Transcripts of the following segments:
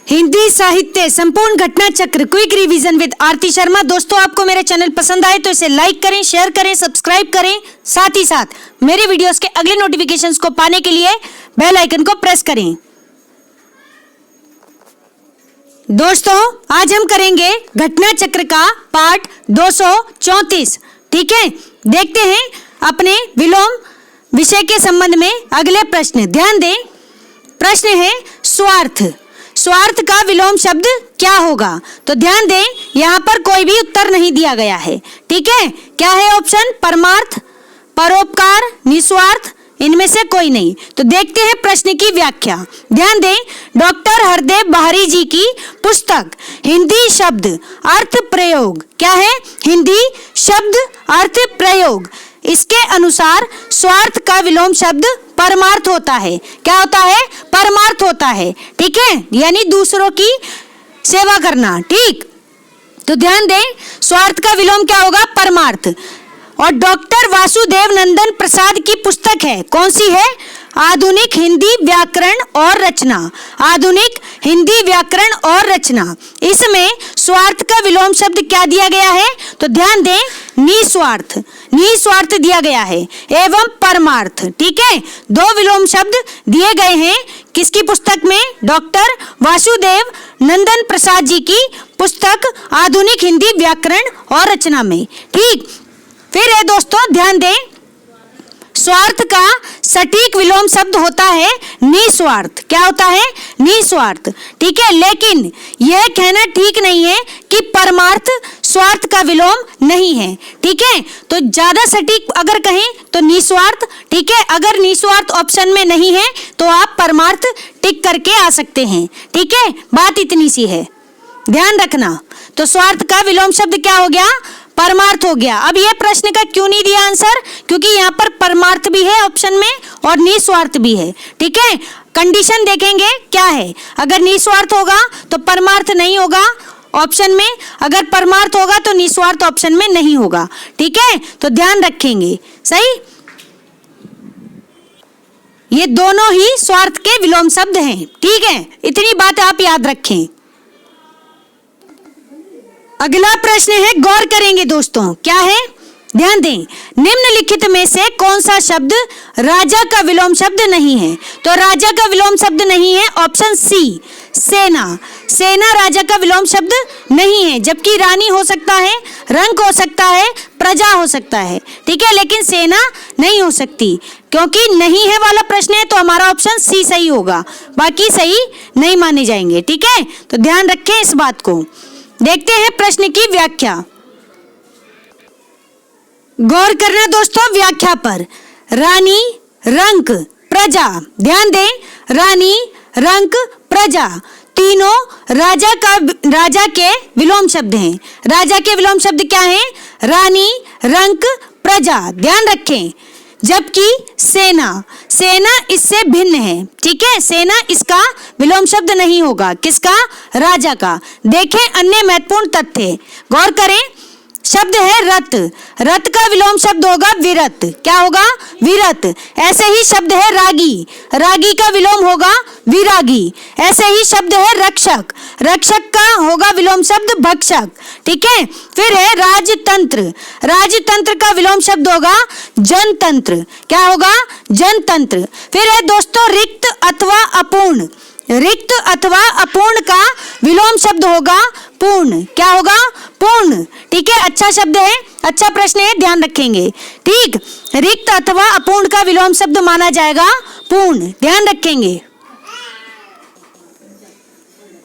हिंदी साहित्य संपूर्ण घटना चक्र क्विक रिवीजन विद आरती शर्मा। दोस्तों, आपको मेरे चैनल पसंद आए तो इसे लाइक करें, शेयर करें, सब्सक्राइब करें। साथ ही साथ मेरे वीडियोस के अगले नोटिफिकेशंस को पाने के लिए बेल आइकन को प्रेस करें। दोस्तों, आज हम करेंगे घटना चक्र का पार्ट 234। ठीक है, देखते हैं अपने विलोम विषय के संबंध में अगले प्रश्न। ध्यान दें, प्रश्न है स्वार्थ। स्वार्थ का विलोम शब्द क्या होगा? तो ध्यान दें, यहाँ पर कोई भी उत्तर नहीं दिया गया है। ठीक है, क्या है ऑप्शन? परमार्थ, परोपकार, निस्वार्थ, इनमें से कोई नहीं। तो देखते हैं प्रश्न की व्याख्या। ध्यान दें, डॉक्टर हरदेव बहारी जी की पुस्तक हिंदी शब्द अर्थ प्रयोग, क्या है? हिंदी शब्द अर्थ प्रयोग, इसके अनुसार स्वार्थ का विलोम शब्द परमार्थ होता है। क्या होता है? परमार्थ होता है। ठीक है, यानी दूसरों की सेवा करना। ठीक, तो ध्यान दें, स्वार्थ का विलोम क्या होगा? परमार्थ। और डॉक्टर वासुदेव नंदन प्रसाद की पुस्तक है, कौन सी है? आधुनिक हिंदी व्याकरण और रचना। आधुनिक हिंदी व्याकरण और रचना, इसमें स्वार्थ का विलोम शब्द क्या दिया गया है? तो ध्यान दें, निस्वार्थ, निस्वार्थ दिया गया है, एवं परमार्थ। ठीक है, दो विलोम शब्द दिए गए हैं किसकी पुस्तक में? डॉक्टर वासुदेव नंदन प्रसाद जी की पुस्तक आधुनिक हिंदी व्याकरण और रचना में। ठीक, फिर है दोस्तों, ध्यान दें, स्वार्थ का सटीक विलोम शब्द होता है निस्वार्थ। क्या होता है? निस्वार्थ। ठीक है, लेकिन यह कहना ठीक नहीं है कि परमार्थ स्वार्थ का विलोम नहीं है। ठीक है, तो ज्यादा सटीक अगर कहें तो निस्वार्थ। ठीक है, अगर निस्वार्थ ऑप्शन में नहीं है तो आप परमार्थ टिक करके आ सकते हैं। ठीक है, बात इतनी सी है, ध्यान रखना। तो स्वार्थ का विलोम शब्द क्या हो गया? परमार्थ हो गया। अब यह प्रश्न का क्यों नहीं दिया आंसर? क्योंकि यहाँ पर परमार्थ भी है ऑप्शन में और निस्वार्थ भी है। ठीक है, कंडीशन देखेंगे क्या है। अगर निस्वार्थ होगा तो परमार्थ नहीं होगा ऑप्शन में, अगर परमार्थ होगा तो निस्वार्थ ऑप्शन में नहीं होगा। ठीक है, तो ध्यान रखेंगे। सही, ये दोनों ही स्वार्थ के विलोम शब्द हैं। ठीक है, इतनी बात आप याद रखें। अगला प्रश्न है, गौर करेंगे दोस्तों, क्या है? ध्यान दें, निम्नलिखित में से कौन सा शब्द राजा का विलोम शब्द नहीं है? तो राजा का विलोम शब्द नहीं है ऑप्शन सी, सेना। सेना राजा का विलोम शब्द नहीं है, जबकि रानी हो सकता है, रंक हो सकता है, प्रजा हो सकता है। ठीक है, लेकिन सेना नहीं हो सकती। क्योंकि नहीं है वाला प्रश्न है तो हमारा ऑप्शन सी सही होगा, बाकी सही नहीं माने जाएंगे। ठीक है, तो ध्यान रखें इस बात को। देखते हैं प्रश्न की व्याख्या। गौर करना दोस्तों व्याख्या पर। रानी, रंक, प्रजा। ध्यान दें, रानी, रंक, प्रजा तीनों राजा के विलोम शब्द हैं। राजा के विलोम शब्द क्या हैं? रानी, रंक, प्रजा। ध्यान रखें, जबकि सेना, सेना इससे भिन्न है। ठीक है, सेना इसका विलोम शब्द नहीं होगा। किसका? राजा का। देखें अन्य महत्वपूर्ण तथ्य, गौर करें। शब्द है रथ, रथ का विलोम शब्द होगा विरत। क्या होगा? विरत। ऐसे ही शब्द है रागी, रागी का विलोम होगा विरागी। ऐसे ही शब्द है रक्षक, रक्षक का होगा विलोम शब्द भक्षक। ठीक है, फिर है राजतंत्र, राजतंत्र का विलोम शब्द होगा जनतंत्र। क्या होगा? जनतंत्र। फिर है दोस्तों रिक्त अथवा अपूर्ण, रिक्त अथवा अपूर्ण का विलोम शब्द होगा पूर्ण। क्या होगा? पूर्ण। ठीक है, अच्छा शब्द है, अच्छा प्रश्न है, ध्यान रखेंगे। ठीक, रिक्त अथवा अपूर्ण का विलोम शब्द माना जाएगा पूर्ण, ध्यान रखेंगे।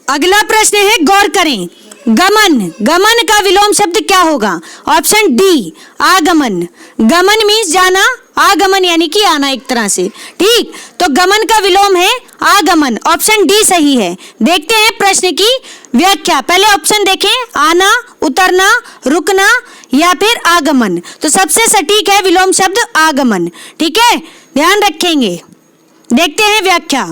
अगला प्रश्न है, गौर करें। गमन, गमन का विलोम शब्द क्या होगा? ऑप्शन डी, आगमन। गमन मीन्स जाना, आगमन यानी कि आना एक तरह से। ठीक, तो गमन का विलोम है आगमन, ऑप्शन डी सही है। देखते हैं प्रश्न की व्याख्या। पहले ऑप्शन देखें, आना, उतरना, रुकना या फिर आगमन। तो सबसे सटीक है विलोम शब्द आगमन। ठीक है, ध्यान रखेंगे। देखते हैं व्याख्या,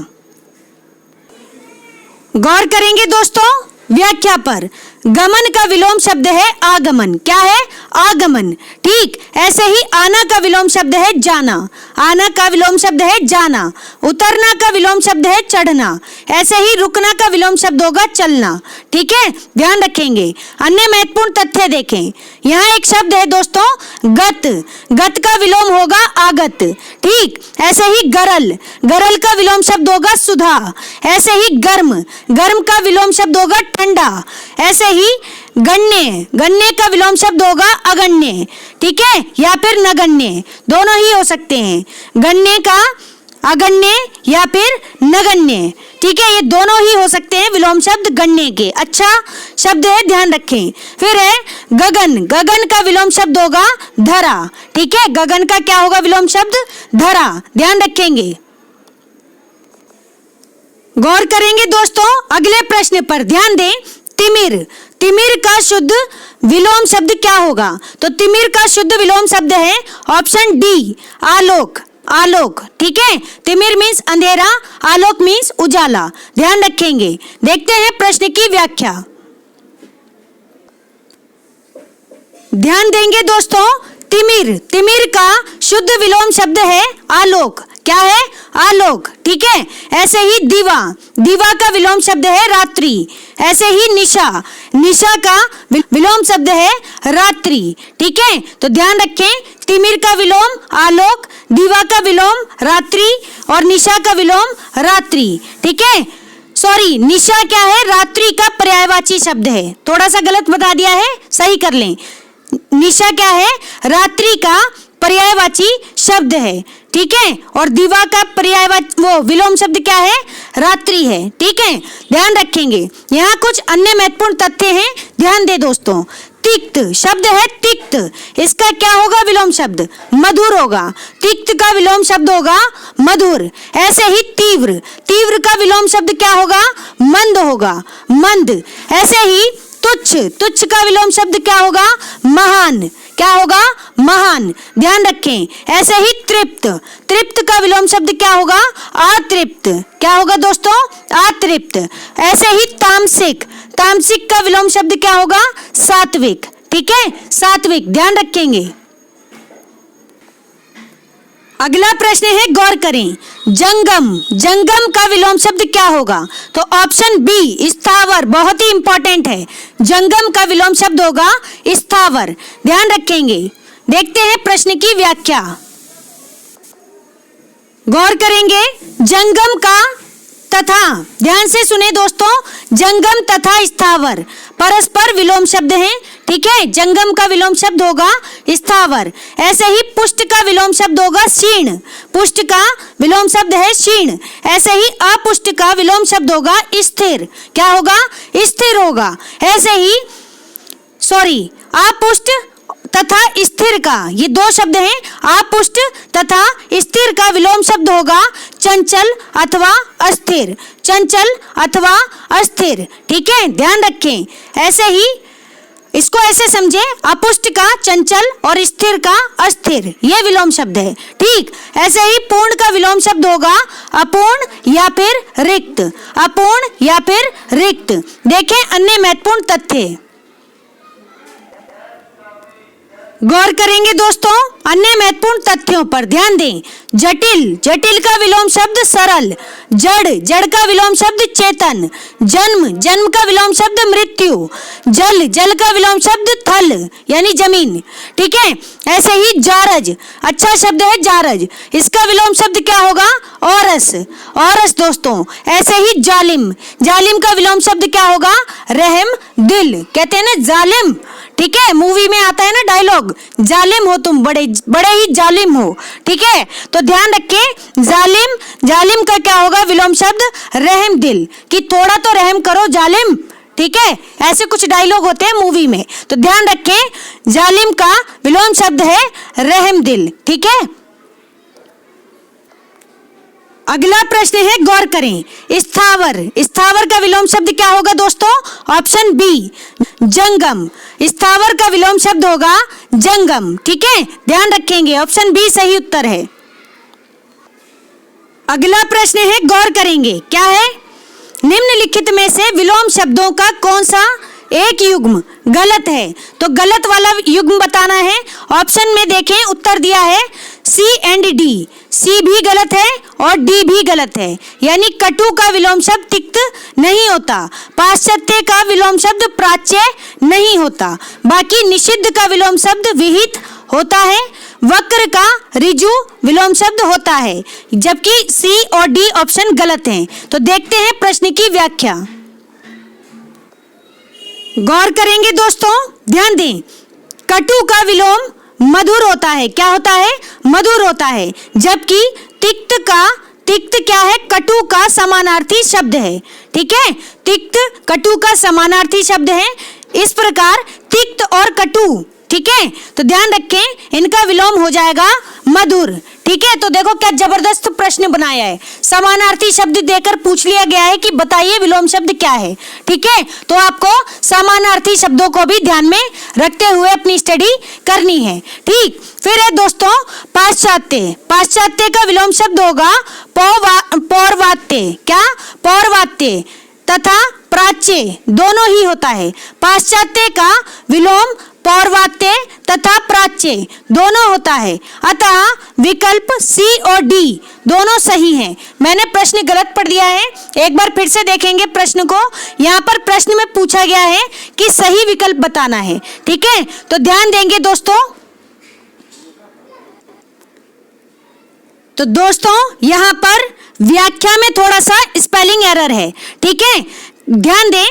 गौर करेंगे दोस्तों व्याख्या पर। गमन का विलोम शब्द है आगमन। क्या है? आगमन। ठीक, ऐसे ही आना का विलोम शब्द है जाना। आना का विलोम शब्द है जाना। उतरना का विलोम शब्द है चढ़ना। ऐसे ही रुकना का विलोम शब्द होगा चलना। ठीक है, ध्यान रखेंगे। अन्य महत्वपूर्ण तथ्य देखें। यहाँ एक शब्द है दोस्तों गत। गत का विलोम होगा आगत। ठीक, ऐसे ही गरल। गरल का विलोम शब्द होगा सुधा। ऐसे ही गर्म। गर्म का विलोम शब्द होगा ठंडा। ऐसे ही गण्य। गण्य का विलोम शब्द होगा अगण्य। ठीक है, या फिर नगण्य, दोनों ही हो सकते हैं। गण्य का अगण्य या फिर नगण्य। ठीक है, ये दोनों ही हो सकते हैं विलोम शब्द गण्य के। अच्छा शब्द है, ध्यान रखें। फिर है गगन। गगन का विलोम शब्द होगा धरा। ठीक है, गगन का क्या होगा विलोम शब्द? धरा। ध्यान रखेंगे। गौर करेंगे दोस्तों अगले प्रश्न पर, ध्यान दें। तिमिर। तिमिर का शुद्ध विलोम शब्द क्या होगा? तो तिमिर का शुद्ध विलोम शब्द है ऑप्शन डी आलोक। आलोक। ठीक है, तिमिर मीन्स अंधेरा, आलोक मीन्स उजाला। ध्यान रखेंगे। देखते हैं प्रश्न की व्याख्या। ध्यान देंगे दोस्तों। तिमिर। तिमिर का शुद्ध विलोम शब्द है आलोक। क्या है? आलोक। ठीक है, ऐसे ही दीवा। दीवा का विलोम शब्द है रात्रि। ऐसे ही निशा। निशा का विलोम शब्द है रात्रि। ठीक है, तो ध्यान रखें। तिमिर का विलोम आलोक, दीवा का विलोम रात्रि और निशा का विलोम रात्रि। ठीक है, सॉरी, निशा क्या है? रात्रि का पर्यायवाची शब्द है। थोड़ा सा गलत बता दिया है, सही कर लें। निशा क्या है? रात्रि का पर्यायवाची शब्द है। ठीक है, और दीवा का पर्यायवाची वो विलोम शब्द क्या है? रात्रि है। ठीक है, ध्यान रखेंगे। यहाँ कुछ अन्य महत्वपूर्ण तथ्य हैं, ध्यान दे दोस्तों। तिक्त शब्द है तिक्त, इसका क्या होगा विलोम शब्द? मधुर होगा। तिक्त का विलोम शब्द होगा मधुर। ऐसे ही तीव्र। तीव्र का विलोम शब्द क्या होगा? मंद होगा। मंद। ऐसे ही तुच्छ। तुच्छ का विलोम शब्द क्या होगा? महान। क्या होगा? महान। ध्यान रखें। ऐसे ही तृप्त। तृप्त का विलोम शब्द क्या होगा? अतृप्त। क्या होगा दोस्तों? अतृप्त। ऐसे ही तामसिक। तामसिक का विलोम शब्द क्या होगा? सात्विक। ठीक है, सात्विक। ध्यान रखेंगे। अगला प्रश्न है, गौर करें। जंगम। जंगम का विलोम शब्द क्या होगा? तो ऑप्शन बी स्थावर, बहुत ही इंपॉर्टेंट है। जंगम का विलोम शब्द होगा स्थावर। ध्यान रखेंगे। देखते हैं प्रश्न की व्याख्या। गौर करेंगे। जंगम का तथा, ध्यान से सुने दोस्तों, जंगम तथा स्थावर परस्पर विलोम शब्द हैं। ठीक है, जंगम का विलोम शब्द होगा स्थावर। ऐसे ही पुष्ट का विलोम शब्द होगा क्षीण। पुष्ट का विलोम शब्द है क्षीण। ऐसे ही अपुष्ट का विलोम शब्द होगा स्थिर। क्या होगा? स्थिर होगा। ऐसे ही सॉरी, अपुष्ट तथा स्थिर का, ये दो शब्द हैं। अपुष्ट तथा स्थिर का विलोम शब्द होगा चंचल अथवा अस्थिर। चंचल अथवा अस्थिर। ठीक है, ध्यान रखें। ऐसे ही इसको ऐसे समझे, अपुष्ट का चंचल और स्थिर का अस्थिर, ये विलोम शब्द है। ठीक, ऐसे ही पूर्ण का विलोम शब्द होगा अपूर्ण या फिर रिक्त। अपूर्ण या फिर रिक्त। देखें अन्य महत्वपूर्ण तथ्य। गौर करेंगे दोस्तों अन्य महत्वपूर्ण तथ्यों पर, ध्यान दें। जटिल। जटिल का विलोम शब्द सरल। जड़। जड़ का विलोम शब्द चेतन। जन्म। जन्म का विलोम शब्द मृत्यु। जल। जल का विलोम शब्द थल यानी जमीन। ठीक है, ऐसे ही जारज। अच्छा शब्द है जारज, इसका विलोम शब्द क्या होगा? औरस। औरस दोस्तों। ऐसे ही जालिम। जालिम का विलोम शब्द क्या होगा? रहम दिल। कहते हैं ना जालिम। ठीक है, मूवी में आता है ना डायलॉग, जालिम हो तुम, बड़े बड़े ही जालिम हो। ठीक है, तो ध्यान रखें। जालिम। जालिम का क्या होगा विलोम शब्द? रहम दिल, कि थोड़ा तो रहम करो जालिम। ठीक है, ऐसे कुछ डायलॉग होते हैं मूवी में, तो ध्यान रखें। जालिम का विलोम शब्द है रहम दिल। ठीक है, अगला प्रश्न है, गौर करें। स्थावर। स्थावर का विलोम शब्द क्या होगा दोस्तों? ऑप्शन बी जंगम। स्थावर का विलोम शब्द होगा जंगम। ठीक है, ध्यान रखेंगे। ऑप्शन बी सही उत्तर है। अगला प्रश्न है, गौर करेंगे। क्या है? निम्नलिखित में से विलोम शब्दों का कौन सा एक युग्म गलत है, तो गलत वाला युग्म बताना है। ऑप्शन में देखें उत्तर दिया है सी एंड डी, सी भी गलत है और डी भी गलत है, यानी कटु का विलोम शब्द तिक्त नहीं होता, पाश्चात्य का विलोम शब्द प्राच्य नहीं होता, बाकी निषिद्ध का विलोम शब्द विहित होता है, वक्र का ऋजु विलोम शब्द होता है, जबकि सी और डी ऑप्शन गलत हैं। तो देखते हैं प्रश्न की व्याख्या। गौर करेंगे दोस्तों, ध्यान दें। कटु का विलोम मधुर होता है, क्या होता है? मधुर होता है, जबकि तिक्त क्या है? कटु का समानार्थी शब्द है। ठीक है, तिक्त कटु का समानार्थी शब्द है। इस प्रकार तिक्त और कटु, ठीक है, तो ध्यान रखें इनका विलोम हो जाएगा मधुर। ठीक है, तो देखो क्या जबरदस्त प्रश्न बनाया है, समानार्थी शब्द देकर पूछ लिया गया है कि बताइए विलोम शब्द क्या है। ठीक है, तो आपको समानार्थी शब्दों को भी ध्यान में रखते हुए अपनी स्टडी करनी है। ठीक, फिर है दोस्तों पाश्चात्य। पाश्चात्य का विलोम शब्द होगा पौर्वात्य। क्या? पौर्वात्य तथा प्राच्य दोनों ही होता है। पाश्चात्य का विलोम पौर्वात्य तथा प्राच्य दोनों होता है, अतः विकल्प सी और डी दोनों सही हैं। मैंने प्रश्न गलत पढ़ दिया है, एक बार फिर से देखेंगे प्रश्न को। यहाँ पर प्रश्न में पूछा गया है कि सही विकल्प बताना है। ठीक है, तो ध्यान देंगे दोस्तों। तो दोस्तों यहाँ पर व्याख्या में थोड़ा सा स्पेलिंग एरर है। ठीक है, ध्यान दें,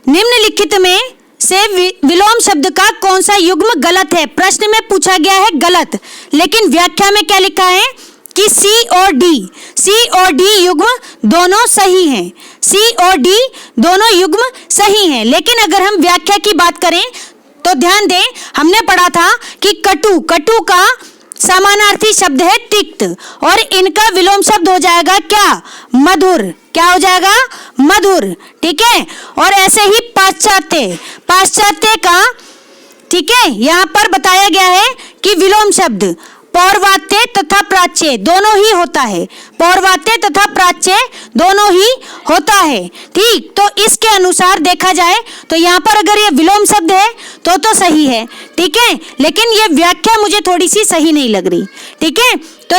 निम्नलिखित में से विलोम शब्द का कौन सा युग्म गलत है? प्रश्न में पूछा गया है गलत, लेकिन व्याख्या में क्या लिखा है कि सी और डी युग्म दोनों सही हैं। सी और डी दोनों युग्म सही हैं, लेकिन अगर हम व्याख्या की बात करें तो ध्यान दें, हमने पढ़ा था कि कटु का समानार्थी शब्द है तिक्त, और इनका विलोम शब्द हो जाएगा क्या? मधुर। क्या हो जाएगा? मधुर। ठीक है, और ऐसे ही पाश्चात्य का, ठीक है, यहाँ पर बताया गया है कि विलोम शब्द पौर्वात्य तथा प्राच्य दोनों ही होता है। पौर्वात्य तथा प्राच्य दोनों ही होता है। ठीक, तो इसके अनुसार देखा जाए तो यहाँ पर अगर ये विलोम शब्द है तो सही है। ठीक है, लेकिन ये व्याख्या मुझे थोड़ी सी सही नहीं लग रही। ठीक है, तो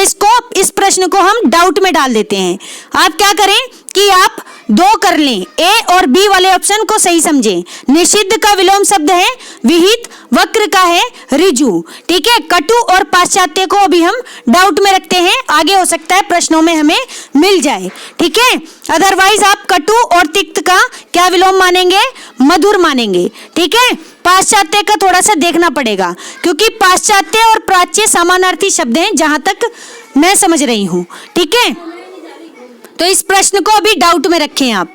इस प्रश्न को हम डाउट में डाल देते हैं। आप क्या करें कि आप दो कर लें, ए और बी वाले ऑप्शन को सही समझें। निषिद्ध का विलोम शब्द है विहित, वक्र का है ऋजु। ठीक है, कटु और पाश्चात्य को अभी हम डाउट में रखते हैं, आगे हो सकता है प्रश्नों में हमें मिल जाए। ठीक है, अदरवाइज आप कटु और तिक्त का क्या विलोम मानेंगे? मधुर मानेंगे। ठीक है, पाश्चात्य का थोड़ा सा देखना पड़ेगा, क्योंकि पाश्चात्य और प्राच्य समानार्थी शब्द हैं जहां तक मैं समझ रही हूं। ठीक है, तो इस प्रश्न को अभी डाउट में रखें आप।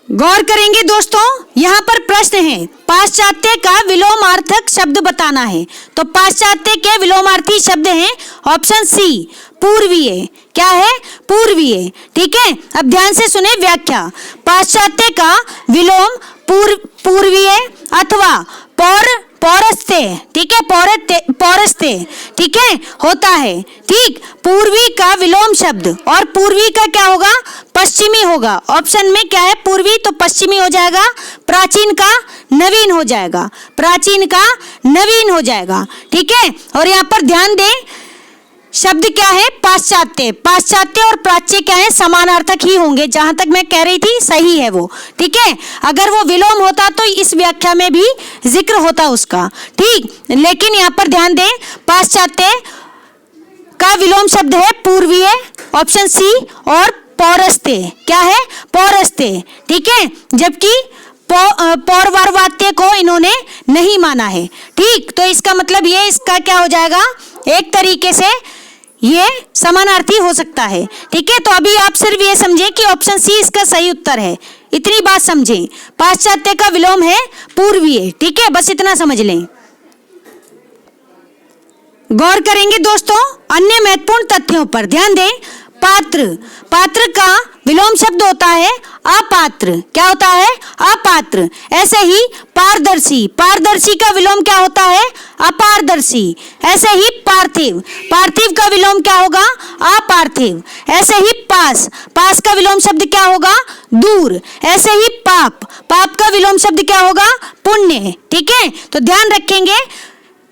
गौर करेंगे दोस्तों, यहाँ पर प्रश्न है पाश्चात्य का विलोमार्थक शब्द बताना है। तो पाश्चात्य के विलोमार्थी शब्द हैं ऑप्शन सी पूर्वीय। क्या है? पूर्वीय। ठीक है, अब ध्यान से सुने व्याख्या। पाश्चात्य का विलोम पूर्वीय अथवा पौरस्त्य, ठीक है, पौरस्त्य, ठीक है, होता है। ठीक, पूर्वी का विलोम शब्द, और पूर्वी का क्या होगा? पश्चिमी होगा। ऑप्शन में क्या है? पूर्वी, तो पश्चिमी हो जाएगा। प्राचीन का नवीन हो जाएगा। प्राचीन का नवीन हो जाएगा। ठीक है, और यहाँ पर ध्यान दें, शब्द क्या है? पाश्चात्य। पाश्चात्य और प्राच्य क्या है? समानार्थक ही होंगे, जहां तक मैं कह रही थी सही है वो। ठीक है, अगर वो विलोम होता तो इस व्याख्या में भी जिक्र होता उसका। ठीक, लेकिन यहाँ पर ध्यान दें, पाश्चात्य का विलोम शब्द है पूर्वीय, ऑप्शन सी, और पौरस्त्य। क्या है? पौरस्त्य। ठीक है, जबकि पौर्वात्य को इन्होंने नहीं माना है। ठीक, तो इसका मतलब ये, इसका क्या हो जाएगा? एक तरीके से ये समानार्थी हो सकता है। ठीक है, तो अभी आप सिर्फ ये समझें कि ऑप्शन सी इसका सही उत्तर है, इतनी बात समझें। पाश्चात्य का विलोम है पूर्वीय। ठीक है, बस इतना समझ लें। गौर करेंगे दोस्तों अन्य महत्वपूर्ण तथ्यों पर। ध्यान दें, पात्र का विलोम शब्द होता है अपात्र। क्या होता है? अपात्र। ऐसे ही पारदर्शी, पारदर्शी का विलोम क्या होता है? अपारदर्शी। ऐसे ही पार्थिव, पार्थिव का विलोम क्या होगा? अपार्थिव। ऐसे ही पास, पास का विलोम शब्द क्या होगा? दूर। ऐसे ही पाप, पाप का विलोम शब्द क्या होगा? पुण्य। ठीक है, तो ध्यान रखेंगे,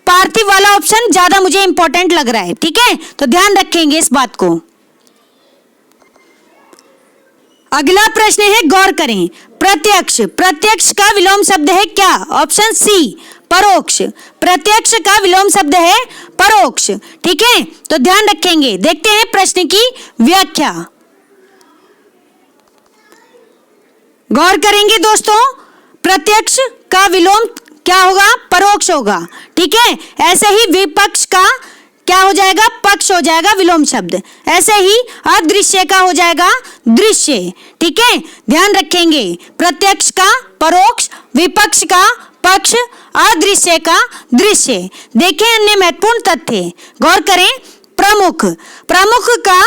पार्थिव वाला ऑप्शन ज्यादा मुझे इंपॉर्टेंट लग रहा है। ठीक है, तो ध्यान रखेंगे इस बात को। अगला प्रश्न है, गौर करें। प्रत्यक्ष, प्रत्यक्ष का विलोम शब्द है क्या? ऑप्शन सी परोक्ष। प्रत्यक्ष का विलोम शब्द है परोक्ष। ठीक है, तो ध्यान रखेंगे। देखते हैं प्रश्न की व्याख्या। गौर करेंगे दोस्तों, प्रत्यक्ष का विलोम क्या होगा? परोक्ष होगा। ठीक है, ऐसे ही विपक्ष का क्या हो जाएगा? पक्ष हो जाएगा विलोम शब्द। ऐसे ही अदृश्य का हो जाएगा दृश्य। ठीक है, ध्यान रखेंगे, प्रत्यक्ष का परोक्ष, विपक्ष का पक्ष, अदृश्य का दृश्य। देखें अन्य महत्वपूर्ण तथ्य, गौर करें। प्रमुख, प्रमुख का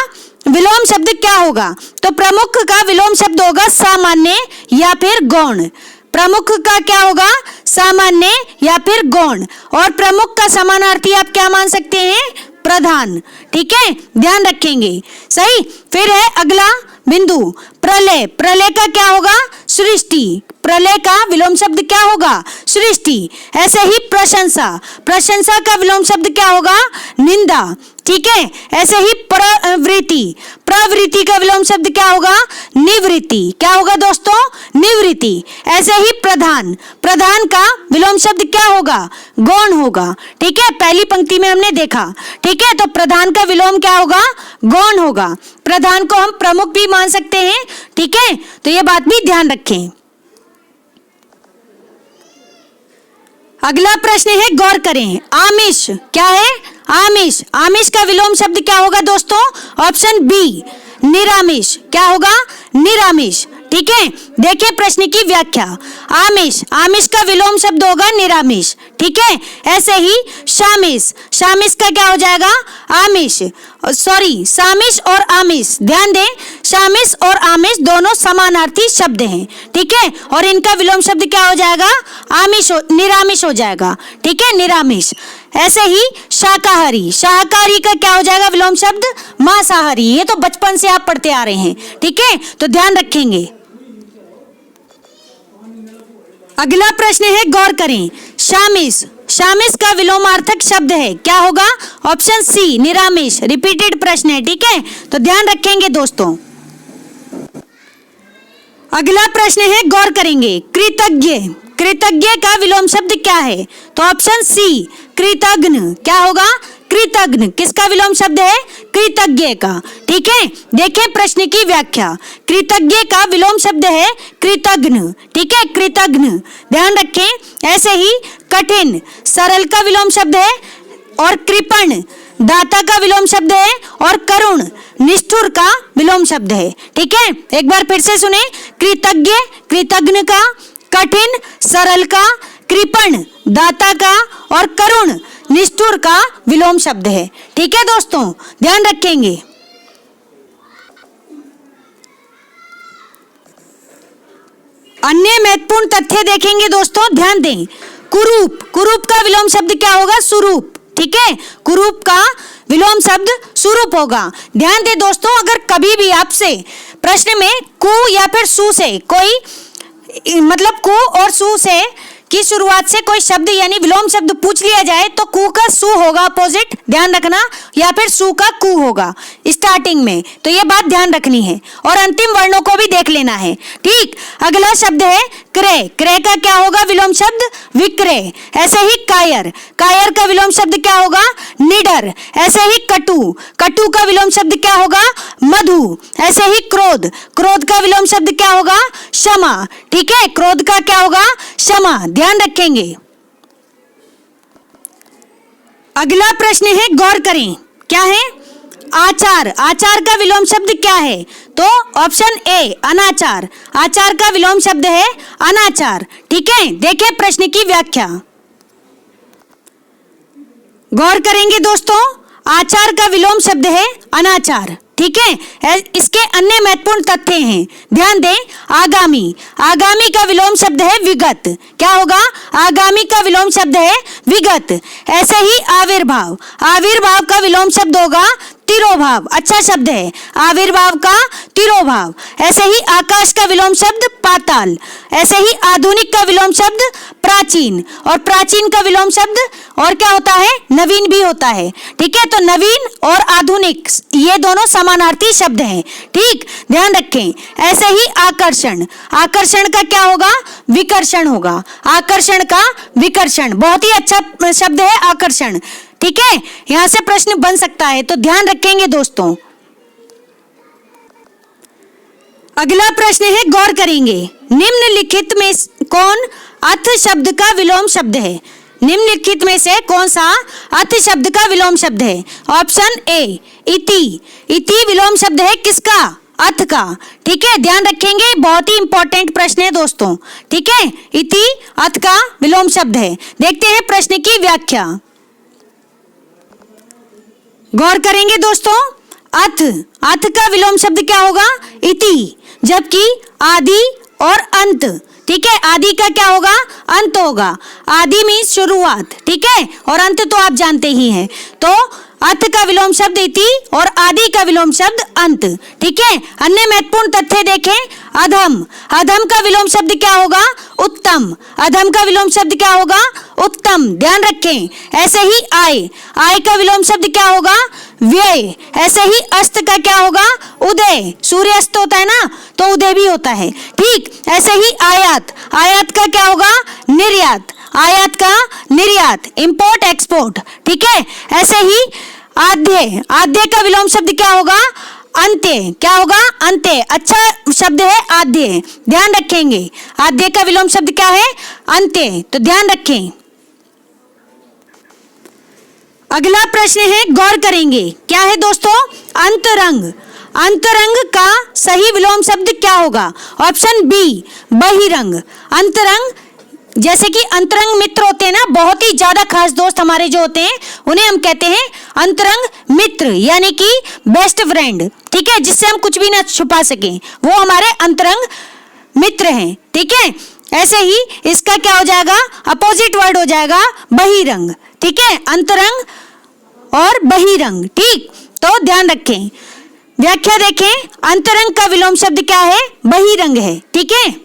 विलोम शब्द क्या होगा? तो प्रमुख का विलोम शब्द होगा सामान्य या फिर गौण। प्रमुख का क्या होगा? सामान्य या फिर गौण। और प्रमुख का समानार्थी आप क्या मान सकते हैं? प्रधान। ठीक है, ध्यान रखेंगे। सही। फिर है अगला बिंदु, प्रलय। प्रलय का क्या होगा? सृष्टि। प्रलय का विलोम शब्द क्या होगा? सृष्टि। ऐसे ही प्रशंसा, प्रशंसा का विलोम शब्द क्या होगा? निंदा। ठीक है, ऐसे ही प्रवृत्ति, प्रवृत्ति का विलोम शब्द क्या होगा? निवृत्ति। क्या होगा दोस्तों? निवृत्ति। ऐसे ही प्रधान, प्रधान का विलोम शब्द क्या होगा? गौण होगा। ठीक है, पहली पंक्ति में हमने देखा। ठीक है, तो प्रधान का विलोम क्या होगा? गौण होगा। प्रधान को हम प्रमुख भी मान सकते हैं। ठीक है, तो ये बात भी ध्यान रखें। अगला प्रश्न है, गौर करें। आमिष क्या है? आमिष, आमिष का विलोम शब्द क्या होगा दोस्तों? ऑप्शन बी निरामिष। क्या होगा? निरामिष। ठीक है, देखिए प्रश्न की व्याख्या। आमिष, आमिष का विलोम शब्द होगा निरामिष। ठीक है, ऐसे ही शामिष, शामिष का क्या हो जाएगा? आमिष, सॉरी सामिष और आमिष। ध्यान दें, शामिष और आमिष दोनों समानार्थी शब्द हैं। ठीक है, और इनका विलोम शब्द क्या हो जाएगा? आमिष, निरामिष हो जाएगा। ठीक है, निरामिष। ऐसे ही शाकाहारी, शाकाहारी का क्या हो जाएगा विलोम शब्द? मांसाहारी। ये तो बचपन से आप पढ़ते आ रहे हैं। ठीक है, तो ध्यान रखेंगे। अगला प्रश्न है, गौर करें। शामिष, शामिष का विलोमार्थक शब्द है, क्या होगा? Option C निरामिष। रिपीटेड प्रश्न है। ठीक है, तो ध्यान रखेंगे दोस्तों। अगला प्रश्न है, गौर करेंगे। कृतज्ञ, कृतज्ञ का विलोम शब्द क्या है? तो ऑप्शन सी कृतघ्न। क्या होगा? कृतघ्न। किसका विलोम शब्द है? कृतज्ञ का। ठीक है, देखें प्रश्न की व्याख्या। कृतज्ञ का विलोम शब्द है कृतघ्न। ठीक है, कृतघ्न। ध्यान रखें। ऐसे ही कठिन, सरल का विलोम शब्द है, और कृपण दाता का विलोम शब्द है, और करुण निष्ठुर का विलोम शब्द है। ठीक है, एक बार फिर से सुने। कृतज्ञ कृतघ्न का, कठिन सरल का, कृपण दाता का, और करुण निष्ठुर का विलोम शब्द है। ठीक है दोस्तों, ध्यान रखेंगे। अन्य महत्वपूर्ण तथ्य देखेंगे दोस्तों, ध्यान दें। कुरूप, कुरूप का विलोम शब्द क्या होगा? सुरूप। ठीक है, कुरूप का विलोम शब्द सुरूप होगा। ध्यान दें दोस्तों, अगर कभी भी आपसे प्रश्न में कु या फिर सु से कोई, मतलब कु और सु से की शुरुआत से कोई शब्द यानी विलोम शब्द पूछ लिया जाए, तो कु का सु होगा अपोजिट, ध्यान रखना, या फिर सु का कु होगा स्टार्टिंग में। तो ये बात ध्यान रखनी है, और अंतिम वर्णों को भी देख लेना है। ठीक, अगला शब्द है क्रय। क्रय का क्या होगा विलोम शब्द? विक्रय। ऐसे ही कायर, कायर का विलोम शब्द क्या होगा? निडर। ऐसे ही कटु, कटु का विलोम शब्द क्या होगा? मधु। ऐसे ही क्रोध, क्रोध का विलोम शब्द क्या होगा? क्षमा। ठीक है, क्रोध का क्या होगा? क्षमा। ध्यान रखेंगे। अगला प्रश्न है, गौर करें। क्या है? आचार, आचार का विलोम शब्द क्या है? तो ऑप्शन ए अनाचार। आचार का विलोम शब्द है अनाचार। ठीक है, देखें प्रश्न की व्याख्या। गौर करेंगे दोस्तों, आचार का विलोम शब्द है अनाचार। ठीक है। इसके अन्य महत्वपूर्ण तथ्य हैं, ध्यान दें। आगामी, आगामी का विलोम शब्द है विगत। क्या होगा? आगामी का विलोम शब्द है विगत। ऐसे ही आविर्भाव, आविर्भाव का विलोम शब्द होगा तिरोभाव। अच्छा शब्द है, आविर्भाव का तिरोभाव। ऐसे ही आकाश का विलोम शब्द पाताल। ऐसे ही आधुनिक का विलोम शब्द प्राचीन, और प्राचीन का विलोम शब्द और क्या होता है? नवीन भी होता है। ठीक है, तो नवीन और आधुनिक ये दोनों समानार्थी शब्द हैं। ठीक, ध्यान रखें। ऐसे ही आकर्षण, आकर्षण का क्या होगा? विकर्षण होगा। आकर्षण का विकर्षण, बहुत ही अच्छा शब्द है आकर्षण। ठीक है, यहां से प्रश्न बन सकता है, तो ध्यान रखेंगे दोस्तों। अगला प्रश्न है, गौर करेंगे। निम्नलिखित में कौन अथ शब्द का विलोम शब्द है? निम्नलिखित में से कौन सा अथ शब्द का विलोम शब्द है? ऑप्शन ए इति। इति विलोम शब्द है किसका? अथ का। ठीक है, ध्यान रखेंगे, बहुत ही इंपॉर्टेंट प्रश्न है दोस्तों। ठीक है, इति अथ का विलोम शब्द है। देखते हैं प्रश्न की व्याख्या। गौर करेंगे दोस्तों। अथ, अथ का विलोम शब्द क्या होगा? इति। जबकि आदि और अंत, ठीक है, आदि का क्या होगा? अंत होगा। आदि मीन्स शुरुआत, ठीक है, और अंत तो आप जानते ही हैं। तो अथ का विलोम शब्द इति और आदि का विलोम शब्द अंत। ठीक है, अन्य महत्वपूर्ण तथ्य देखें। अधम, अधम का विलोम शब्द क्या होगा? उत्तम। अधम का विलोम शब्द क्या होगा? उत्तम। ध्यान रखें। ऐसे ही आय, आय का विलोम शब्द क्या होगा? व्यय। ऐसे ही अस्त का क्या होगा? उदय। सूर्य अस्त होता है ना, तो उदय भी होता है। ठीक, ऐसे ही आयात, आयात का क्या होगा? निर्यात। आयात का निर्यात, इंपोर्ट एक्सपोर्ट। ठीक है, ऐसे ही आद्य, आद्य का विलोम शब्द क्या होगा? अंत्य। क्या होगा? अंत्य। अच्छा शब्द है आद्य, ध्यान रखेंगे। आद्य का विलोम शब्द क्या है? अंत्य, तो ध्यान रखें। अगला प्रश्न है, गौर करेंगे। क्या है दोस्तों? अंतरंग। अंतरंग का सही विलोम शब्द क्या होगा? ऑप्शन बी बहिरंग। अंतरंग, जैसे कि अंतरंग मित्र होते हैं ना, बहुत ही ज्यादा खास दोस्त हमारे जो होते हैं, उन्हें हम कहते हैं अंतरंग मित्र, यानी कि बेस्ट फ्रेंड। ठीक है, जिससे हम कुछ भी ना छुपा सकें, वो हमारे अंतरंग मित्र हैं। ठीक है, ऐसे ही इसका क्या हो जाएगा? अपोजिट वर्ड हो जाएगा बहिरंग। ठीक है, अंतरंग और बहिरंग। ठीक, तो ध्यान रखें। व्याख्या देखें। अंतरंग का विलोम शब्द क्या है? बहिरंग है। ठीक है,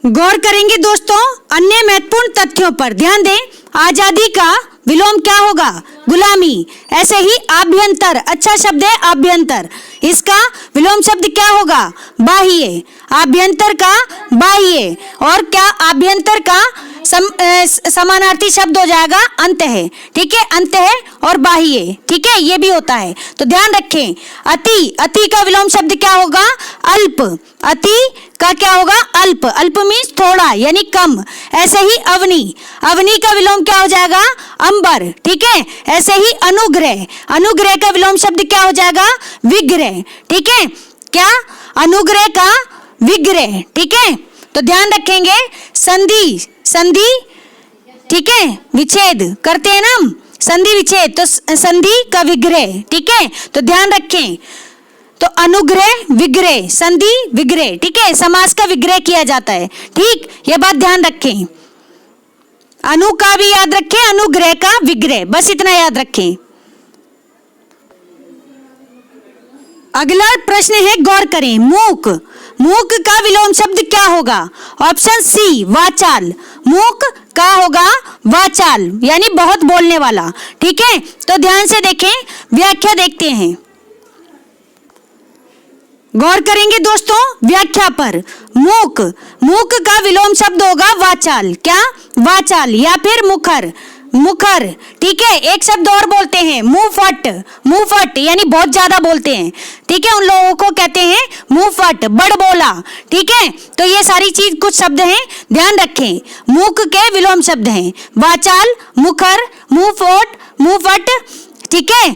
गौर करेंगे दोस्तों अन्य महत्वपूर्ण तथ्यों पर। ध्यान दें। आजादी का विलोम क्या होगा? गुलामी। ऐसे ही आभ्यंतर, अच्छा शब्द है आभ्यंतर, इसका विलोम शब्द क्या होगा? बाह्य। आभ्यंतर का बाह्य, और क्या आभ्यंतर का समानार्थी शब्द हो जाएगा अंत है। ठीक है, अंत है और बाह्य। ठीक है, ये भी होता है, तो ध्यान रखें। अति, अति का विलोम शब्द क्या होगा? अल्प। अति का क्या होगा? अल्प। अल्प मीन्स थोड़ा, यानी कम। ऐसे ही अवनी, अवनी का विलोम क्या हो जाएगा? अंबर। ठीक है, ऐसे ही अनुग्रह, अनुग्रह का विलोम शब्द क्या हो जाएगा? विग्रह। ठीक है, क्या? अनुग्रह का विग्रह। ठीक है, तो ध्यान रखेंगे। संधि, संधि, ठीक है, विच्छेद करते हैं ना हम, संधि विच्छेद, तो संधि का विग्रह। ठीक है, तो ध्यान रखें। तो अनुग्रह, विग्रह, संधि, विग्रह। ठीक है, समास का विग्रह किया जाता है। ठीक, ये बात ध्यान रखें। अनु का भी याद रखें, अनुग्रह का विग्रह, बस इतना याद रखें। अगला प्रश्न है, गौर करें। मूक, मूक का विलोम शब्द क्या होगा? ऑप्शन सी वाचाल। मूक का होगा वाचाल, यानी बहुत बोलने वाला। ठीक है, तो ध्यान से देखें, व्याख्या देखते हैं। गौर करेंगे दोस्तों व्याख्या पर। मूक, मूक का विलोम शब्द होगा वाचाल। क्या? वाचाल या फिर मुखर, मुखर। ठीक है, एक शब्द और बोलते हैं, मुंहफट। मुंहफट यानी बहुत ज्यादा बोलते हैं। ठीक है, उन लोगों को कहते हैं मुंहफट, बड़बोला। ठीक है, तो ये सारी चीज कुछ शब्द हैं, ध्यान रखें। मूक के विलोम शब्द हैं वाचाल, मुखर, मुंहफट, मुंहफट। ठीक है,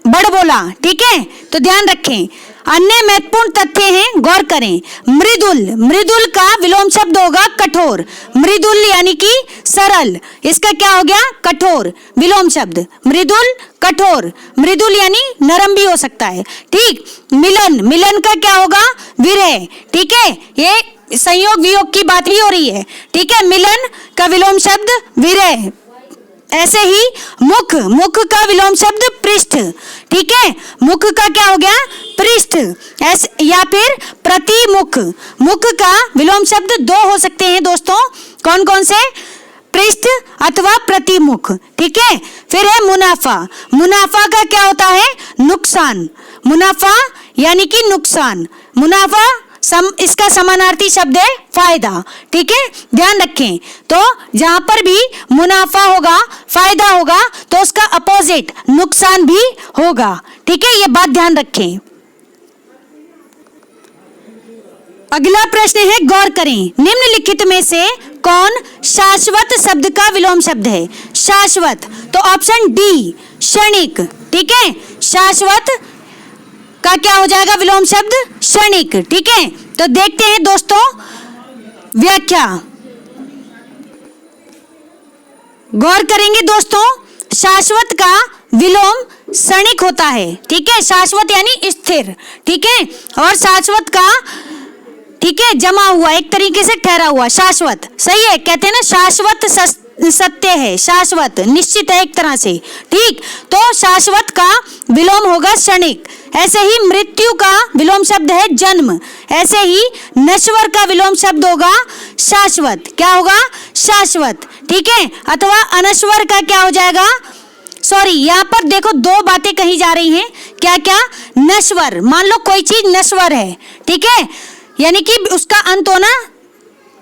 बड़ बोला, ठीक है। तो ध्यान रखें। अन्य महत्वपूर्ण तथ्य हैं, गौर करें। मृदुल, मृदुल का विलोम शब्द होगा कठोर। मृदुल यानी कि सरल, इसका क्या हो गया? कठोर विलोम शब्द। मृदुल कठोर, मृदुल यानी नरम भी हो सकता है, ठीक। मिलन, मिलन का क्या होगा? विरह, ठीक है। ये संयोग वियोग की बात भी हो रही है, ठीक है। मिलन का विलोम शब्द विरह। ऐसे ही मुख, मुख का विलोम शब्द पृष्ठ, ठीक है। मुख का क्या हो गया? पृष्ठ। ऐसे या फिर प्रतिमुख, मुख का विलोम शब्द दो हो सकते हैं दोस्तों, कौन कौन से? पृष्ठ अथवा प्रतिमुख, ठीक है। फिर है मुनाफा, मुनाफा का क्या होता है? नुकसान। मुनाफा यानी कि नुकसान। मुनाफा इसका समानार्थी शब्द है फायदा, ठीक है। ध्यान रखें। तो जहां पर भी मुनाफा होगा, फायदा होगा, तो उसका अपोजिट नुकसान भी होगा, ठीक है। ये बात ध्यान रखें। अगला प्रश्न है, गौर करें। निम्नलिखित में से कौन शाश्वत शब्द का विलोम शब्द है? शाश्वत, तो ऑप्शन डी क्षणिक, ठीक है। शाश्वत का क्या हो जाएगा विलोम शब्द? क्षणिक, ठीक है। तो देखते हैं दोस्तों व्याख्या, गौर करेंगे दोस्तों। शाश्वत का विलोम क्षणिक होता है, ठीक है। शाश्वत यानी स्थिर, ठीक है। और शाश्वत का, ठीक है, जमा हुआ, एक तरीके से ठहरा हुआ, शाश्वत, सही है। कहते हैं ना शाश्वत सत्य है, शाश्वत निश्चित है एक तरह से, ठीक। तो शाश्वत का विलोम होगा क्षणिक। ऐसे ही मृत्यु का विलोम शब्द है जन्म। ऐसे ही नश्वर का विलोम शब्द होगा शाश्वत। क्या होगा? शाश्वत, ठीक है। अथवा अनश्वर का क्या हो जाएगा? सॉरी, यहाँ पर देखो दो बातें कही जा रही हैं। क्या क्या? नश्वर, मान लो कोई चीज नश्वर है, ठीक है, यानी कि उसका अंत होना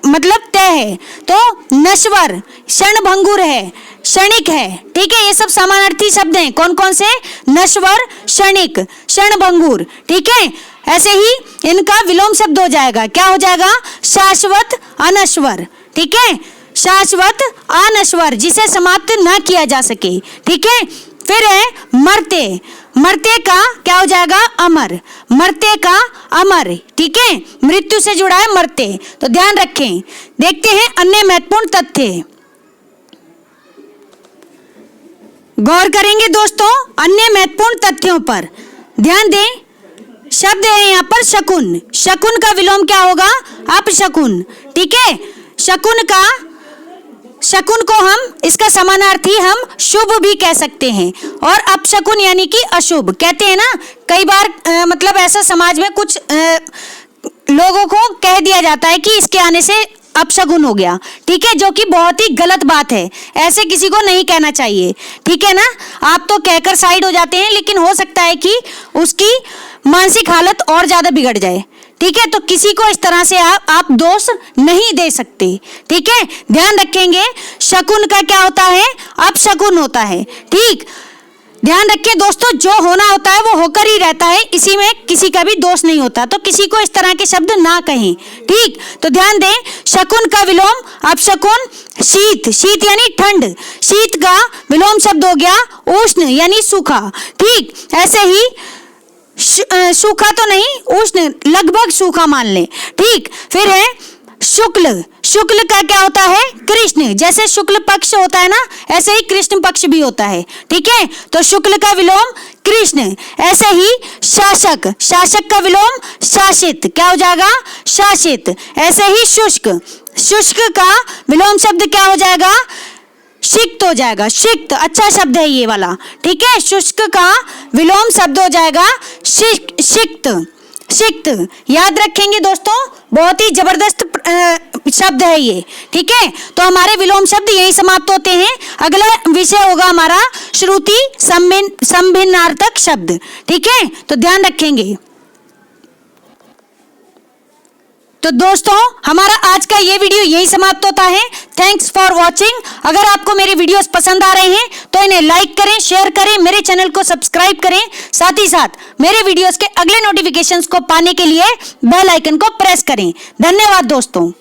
मतलब तय है। तो नश्वर क्षणभंगुर है, क्षणिक है, ठीक है। ये सब समानार्थी शब्द हैं। कौन कौन से? नश्वर, क्षणिक, क्षणभंगुर, ठीक है। ऐसे ही इनका विलोम शब्द हो जाएगा, क्या हो जाएगा? शाश्वत अनश्वर, ठीक है। शाश्वत अनश्वर, जिसे समाप्त ना किया जा सके, ठीक है। फिर है मरते, मरते का क्या हो जाएगा? अमर, मरते का अमर, ठीक है। मृत्यु से जुड़ा है मरते। तो ध्यान रखें। देखते हैं अन्य महत्वपूर्ण तथ्य, गौर करेंगे दोस्तों अन्य महत्वपूर्ण तथ्यों पर। ध्यान दें, शब्द है यहाँ पर शकुन। शकुन का विलोम क्या होगा? अपशकुन, ठीक है। शकुन का, शकुन को हम, इसका समानार्थी हम शुभ भी कह सकते हैं। और अपशकुन यानी कि अशुभ, कहते हैं ना कई बार, मतलब ऐसा समाज में कुछ लोगों को कह दिया जाता है कि इसके आने से अपशकुन हो गया, ठीक है, जो कि बहुत ही गलत बात है। ऐसे किसी को नहीं कहना चाहिए, ठीक है ना। आप तो कहकर साइड हो जाते हैं, लेकिन हो सकता है कि उसकी मानसिक हालत और ज्यादा बिगड़ जाए, ठीक है। तो किसी को इस तरह से आप दोष नहीं दे सकते, ठीक है। ध्यान रखेंगे, शकुन का क्या होता है? अपशकुन होता है, ठीक। ध्यान रखें दोस्तों, जो होना होता है वो होकर ही रहता है, इसी में किसी का भी दोष नहीं होता। तो किसी को इस तरह के शब्द ना कहें, ठीक। तो ध्यान दें, शकुन का विलोम अपशकुन। शीत, शीत यानी ठंड, शीत का विलोम शब्द हो गया उष्ण यानी सूखा, ठीक। ऐसे ही सूखा तो नहीं, उष्ण, लगभग सूखा मान ले, ठीक। फिर है शुक्ल, शुक्ल का क्या होता है? कृष्ण। जैसे शुक्ल पक्ष होता है ना, ऐसे ही कृष्ण पक्ष भी होता है, ठीक है। तो शुक्ल का विलोम कृष्ण। ऐसे ही शासक, शासक का विलोम शासित, क्या हो जाएगा? शासित। ऐसे ही शुष्क, शुष्क का विलोम शब्द क्या हो जाएगा? शिक्त हो जाएगा, शिक्त। अच्छा शब्द है ये वाला, ठीक है। शुष्क का विलोम शब्द हो जाएगा शिक्त, शिक्त। याद रखेंगे दोस्तों, बहुत ही जबरदस्त शब्द है ये, ठीक है। तो हमारे विलोम शब्द यही समाप्त होते हैं। अगला विषय होगा हमारा श्रुति संभिन्नार्थक शब्द, ठीक है। तो ध्यान रखेंगे। तो दोस्तों, हमारा आज का ये वीडियो यही समाप्त होता है। Thanks for watching. अगर आपको मेरे वीडियोस पसंद आ रहे हैं तो इन्हें लाइक करें, शेयर करें, मेरे चैनल को सब्सक्राइब करें। साथ ही साथ मेरे वीडियोस के अगले नोटिफिकेशंस को पाने के लिए बेल आइकन को प्रेस करें। धन्यवाद दोस्तों।